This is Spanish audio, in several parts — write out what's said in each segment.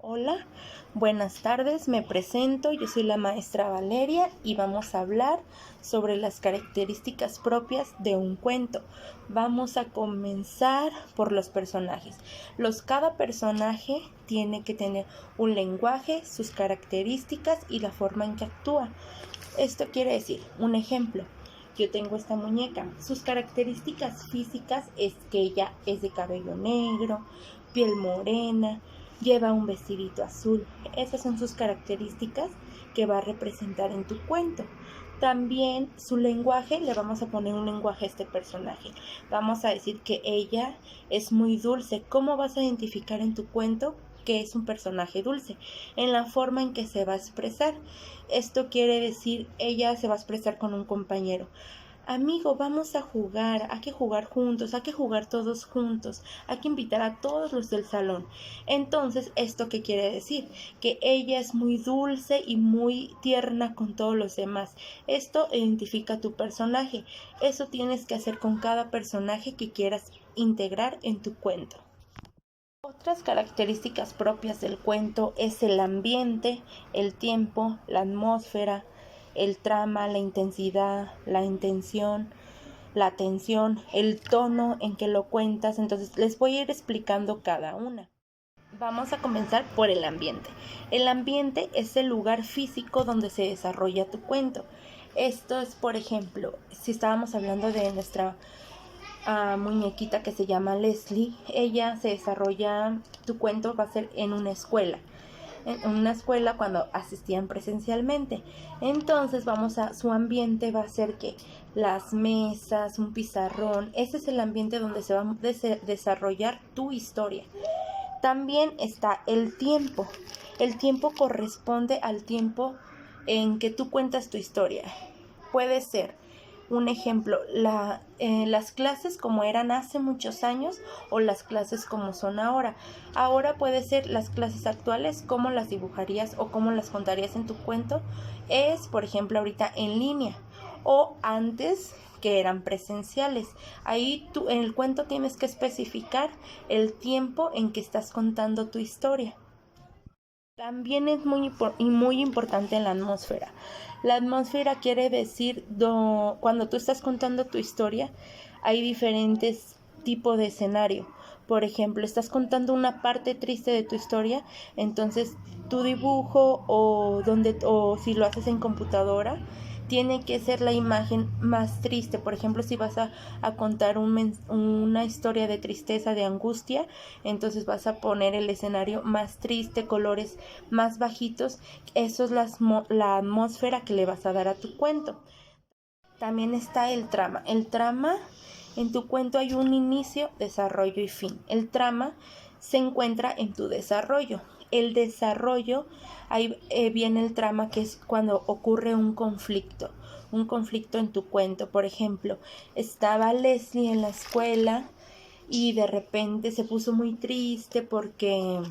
Hola, buenas tardes, me presento, yo soy la maestra Valeria y vamos a hablar sobre las características propias de un cuento. Vamos a comenzar por los personajes. Cada personaje tiene que tener un lenguaje, sus características y la forma en que actúa. Esto quiere decir, un ejemplo. Yo tengo esta muñeca. Sus características físicas es que ella es de cabello negro, piel morena, lleva un vestidito azul. Esas son sus características que va a representar en tu cuento. También su lenguaje, le vamos a poner un lenguaje a este personaje. Vamos a decir que ella es muy dulce. ¿Cómo vas a identificar en tu cuento que es un personaje dulce? En la forma en que se va a expresar. Esto quiere decir, ella se va a expresar con un compañero. Amigo, vamos a jugar, hay que jugar juntos, hay que jugar todos juntos, hay que invitar a todos los del salón. Entonces, ¿esto qué quiere decir? Que ella es muy dulce y muy tierna con todos los demás. Esto identifica a tu personaje. Eso tienes que hacer con cada personaje que quieras integrar en tu cuento. Otras características propias del cuento es el ambiente, el tiempo, la atmósfera, el trama, la intensidad, la intención, la atención, el tono en que lo cuentas. Entonces les voy a ir explicando cada una. Vamos a comenzar por el ambiente. El ambiente es el lugar físico donde se desarrolla tu cuento. Esto es, por ejemplo, si estábamos hablando de nuestra muñequita que se llama Leslie, ella se desarrolla, tu cuento va a ser en una escuela cuando asistían presencialmente. Entonces su ambiente va a ser que las mesas, un pizarrón, ese es el ambiente donde se va a desarrollar tu historia. También está el tiempo. El tiempo corresponde al tiempo en que tú cuentas tu historia. Puede ser un ejemplo, las clases como eran hace muchos años o las clases como son ahora. Ahora puede ser las clases actuales, cómo las dibujarías o cómo las contarías en tu cuento. Es, por ejemplo, ahorita en línea o antes que eran presenciales. Ahí tú en el cuento tienes que especificar el tiempo en que estás contando tu historia. También es muy importante la atmósfera. La atmósfera quiere decir, cuando tú estás contando tu historia, hay diferentes tipos de escenario. Por ejemplo, estás contando una parte triste de tu historia, entonces tu dibujo o si lo haces en computadora, tiene que ser la imagen más triste. Por ejemplo, si vas a contar una historia de tristeza, de angustia, entonces vas a poner el escenario más triste, colores más bajitos. Eso es la atmósfera que le vas a dar a tu cuento. También está el trama. El trama, en tu cuento hay un inicio, desarrollo y fin. El trama se encuentra en tu desarrollo. El desarrollo, ahí viene el trama, que es cuando ocurre un conflicto en tu cuento. Por ejemplo, estaba Leslie en la escuela y de repente se puso muy triste porque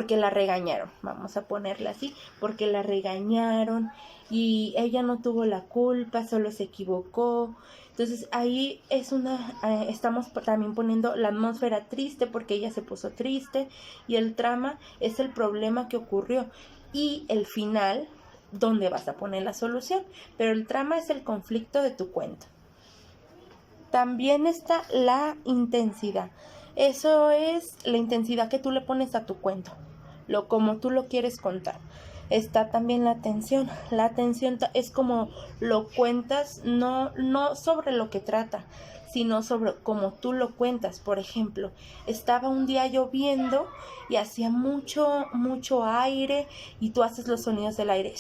la regañaron, vamos a ponerla así, porque la regañaron y ella no tuvo la culpa, solo se equivocó. Entonces ahí estamos también poniendo la atmósfera triste porque ella se puso triste, y el trama es el problema que ocurrió, y el final donde vas a poner la solución, pero el trama es el conflicto de tu cuento. También está la intensidad. Eso es la intensidad que tú le pones a tu cuento, como tú lo quieres contar. Está también la atención. La atención es como lo cuentas, no sobre lo que trata, sino sobre cómo tú lo cuentas. Por ejemplo, estaba un día lloviendo y hacía mucho aire, y tú haces los sonidos del aire,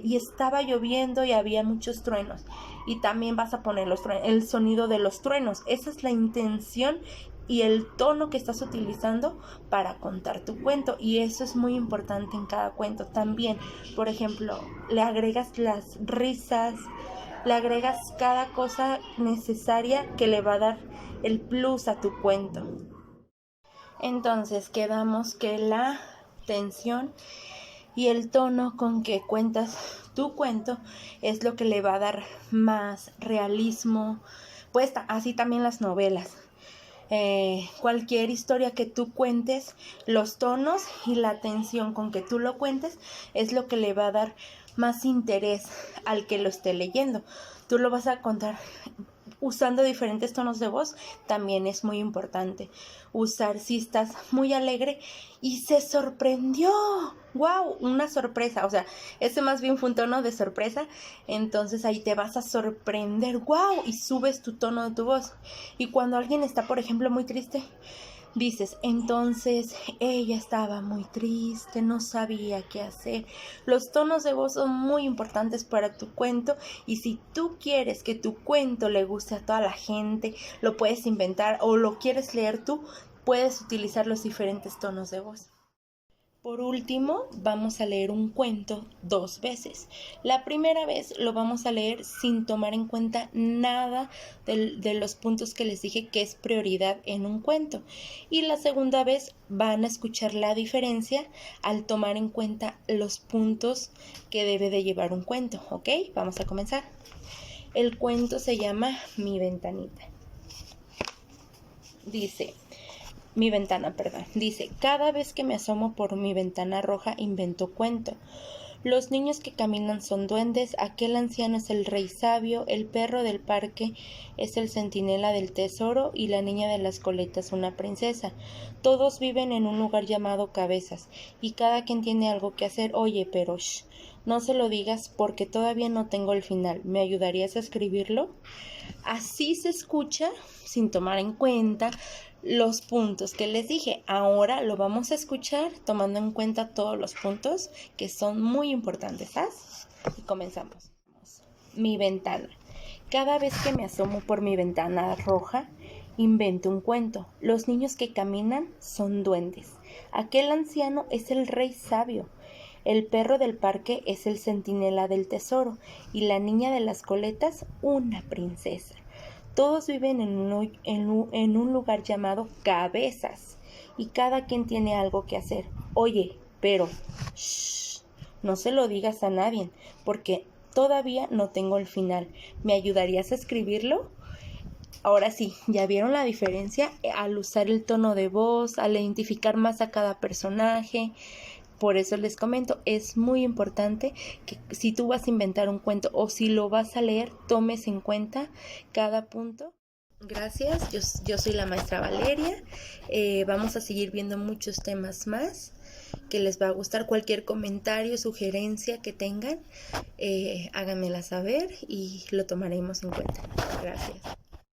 y estaba lloviendo y había muchos truenos, y también vas a poner el sonido de los truenos. Esa es la intención y el tono que estás utilizando para contar tu cuento, y eso es muy importante en cada cuento. También, por ejemplo, le agregas las risas, le agregas cada cosa necesaria que le va a dar el plus a tu cuento. Entonces quedamos que la tensión y el tono con que cuentas tu cuento es lo que le va a dar más realismo. Pues así también las novelas. cualquier historia que tú cuentes, los tonos y la atención con que tú lo cuentes es lo que le va a dar más interés al que lo esté leyendo. Tú lo vas a contar usando diferentes tonos de voz, también es muy importante. Usar si estás muy alegre y se sorprendió, wow, una sorpresa, o sea, ese más bien fue un tono de sorpresa, entonces ahí te vas a sorprender, wow, y subes tu tono de tu voz. Y cuando alguien está, por ejemplo, muy triste, dices, entonces ella estaba muy triste, no sabía qué hacer. Los tonos de voz son muy importantes para tu cuento y si tú quieres que tu cuento le guste a toda la gente, lo puedes inventar o lo quieres leer tú, puedes utilizar los diferentes tonos de voz. Por último, vamos a leer un cuento 2 veces. La primera vez lo vamos a leer sin tomar en cuenta nada de los puntos que les dije que es prioridad en un cuento. Y la segunda vez van a escuchar la diferencia al tomar en cuenta los puntos que debe de llevar un cuento. ¿Ok? Vamos a comenzar. El cuento se llama Mi ventanita. Dice... Dice, cada vez que me asomo por mi ventana roja invento cuento. Los niños que caminan son duendes, aquel anciano es el rey sabio, el perro del parque es el centinela del tesoro y la niña de las coletas una princesa. Todos viven en un lugar llamado Cabezas y cada quien tiene algo que hacer. Oye, pero no se lo digas porque todavía no tengo el final. ¿Me ayudarías a escribirlo? Así se escucha sin tomar en cuenta los puntos que les dije. Ahora lo vamos a escuchar tomando en cuenta todos los puntos que son muy importantes. ¿Sabes? Y comenzamos. Mi ventana. Cada vez que me asomo por mi ventana roja, invento un cuento. Los niños que caminan son duendes. Aquel anciano es el rey sabio. El perro del parque es el centinela del tesoro y la niña de las coletas una princesa. Todos viven en un lugar llamado Cabezas y cada quien tiene algo que hacer. Oye, pero no se lo digas a nadie porque todavía no tengo el final. ¿Me ayudarías a escribirlo? Ahora sí, ¿ya vieron la diferencia al usar el tono de voz, al identificar más a cada personaje? Por eso les comento, es muy importante que si tú vas a inventar un cuento o si lo vas a leer, tomes en cuenta cada punto. Gracias, yo soy la maestra Valeria. Vamos a seguir viendo muchos temas más que les va a gustar. Cualquier comentario, sugerencia que tengan, háganmela saber y lo tomaremos en cuenta. Gracias.